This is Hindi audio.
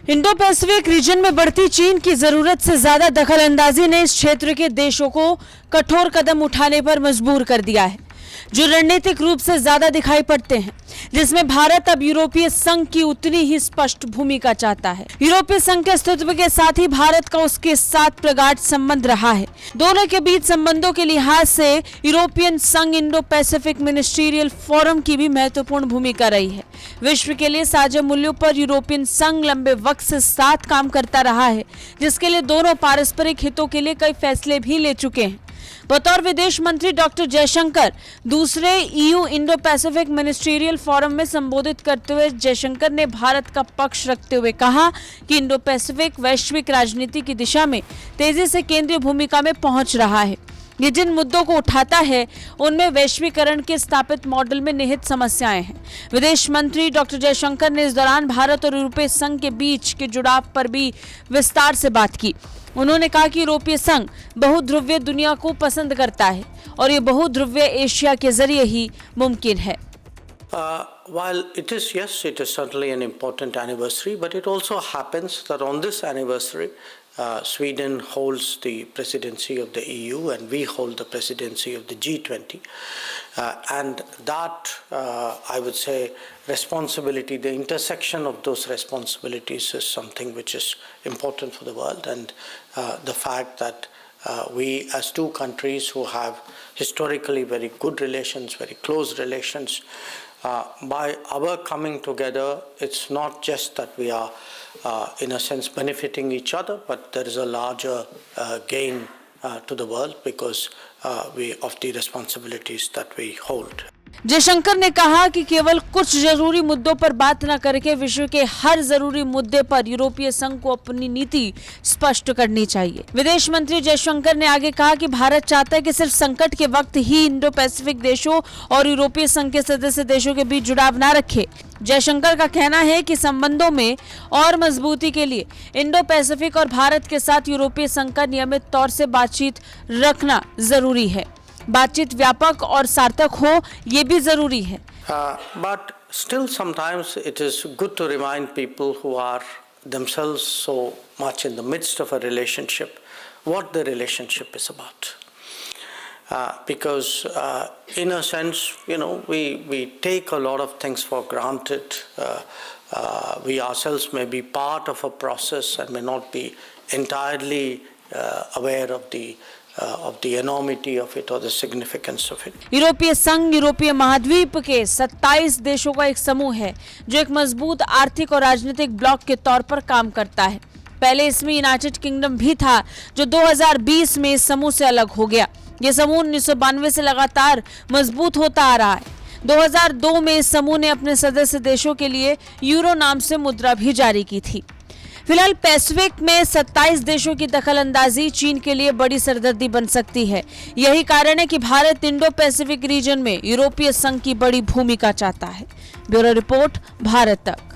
इंडो पैसिफिक रीजन में बढ़ती चीन की जरूरत से ज्यादा दखलंदाजी ने इस क्षेत्र के देशों को कठोर कदम उठाने पर मजबूर कर दिया है, जो रणनीतिक रूप से ज्यादा दिखाई पड़ते हैं, जिसमें भारत अब यूरोपीय संघ की उतनी ही स्पष्ट भूमिका चाहता है। यूरोपीय संघ के अस्तित्व के साथ ही भारत का उसके साथ प्रगाढ़ संबंध रहा है। दोनों के बीच संबंधों के लिहाज से यूरोपियन संघ इंडो पैसिफिक मिनिस्ट्रियल फोरम की भी महत्वपूर्ण भूमिका रही है। विश्व के लिए साझा मूल्यों पर यूरोपियन संघ लंबे वक्त से साथ काम करता रहा है, जिसके लिए दोनों पारस्परिक हितों के लिए कई फैसले भी ले चुके हैं। बतौर विदेश मंत्री डॉक्टर जयशंकर दूसरे EU Indo Pacific ministerial forum में संबोधित करते हुए जयशंकर ने भारत का पक्ष रखते हुए कहा कि इंडो पैसिफिक वैश्विक राजनीति की दिशा में तेजी से केंद्रीय भूमिका में पहुंच रहा है। ये जिन मुद्दों को उठाता है उनमें वैश्वीकरण के स्थापित मॉडल में निहित समस्याएं हैं। विदेश मंत्री डॉक्टर जयशंकर ने इस दौरान भारत और यूरोपीय संघ के बीच के जुड़ाव पर भी विस्तार से बात की। उन्होंने कहा कि यूरोपीय संघ बहुध्रुवीय दुनिया को पसंद करता है और ये बहुध्रुवीय एशिया के जरिए ही मुमकिन है। While it is certainly an important anniversary, but it also happens that on this anniversary, Sweden holds the presidency of the EU and we hold the presidency of the G20. And that, I would say, responsibility, the intersection of those responsibilities is something which is important for the world. And the fact that we as two countries who have historically very good relations, very close relations, by our coming together, it's not just that we are in a sense benefiting each other, but there is a larger gain to the world because of the responsibilities that we hold. Jaishankar ने कहा कि केवल कुछ जरूरी मुद्दों पर बात न करके विश्व के हर जरूरी मुद्दे पर यूरोपीय संघ को अपनी नीति स्पष्ट करनी चाहिए। विदेश मंत्री जयशंकर ने आगे कहा कि भारत चाहता है कि सिर्फ संकट के वक्त ही इंडो पैसिफिक देशों और यूरोपीय संघ के सदस्य देशों के बीच जुड़ाव न रखे। जयशंकर का कहना है कि संबंधों में और मजबूती के लिए इंडो पैसिफिक और भारत के साथ यूरोपीय संघ का नियमित तौर से बातचीत रखना जरूरी है। बातचीत व्यापक और सार्थक हो ये भी जरूरी है। But still sometimes it is good to remind people who are themselves so much in the midst of a relationship what the relationship is about. Because in a sense, we take a lot of things for granted. We ourselves may be part of a process and may not be entirely aware of the enormity of it or the significance of it. यूरोपीय संघ यूरोपीय महाद्वीप के 27 देशों का एक समूह है जो एक मजबूत आर्थिक और राजनीतिक ब्लॉक के तौर पर काम करता है। पहले इसमें यूनाइटेड किंगडम भी था जो 2020 में इस समूह से अलग हो गया। ये समूह 1992 से लगातार मजबूत होता आ रहा है। 2002 में इस समूह ने अपने सदस्य देशों के लिए यूरो नाम से मुद्रा भी जारी की थी। फिलहाल पैसिफिक में 27 देशों की दखलंदाजी चीन के लिए बड़ी सरदर्दी बन सकती है। यही कारण है कि भारत इंडो पैसिफिक रीजन में यूरोपीय संघ की बड़ी भूमिका चाहता है। ब्यूरो रिपोर्ट, भारत तक।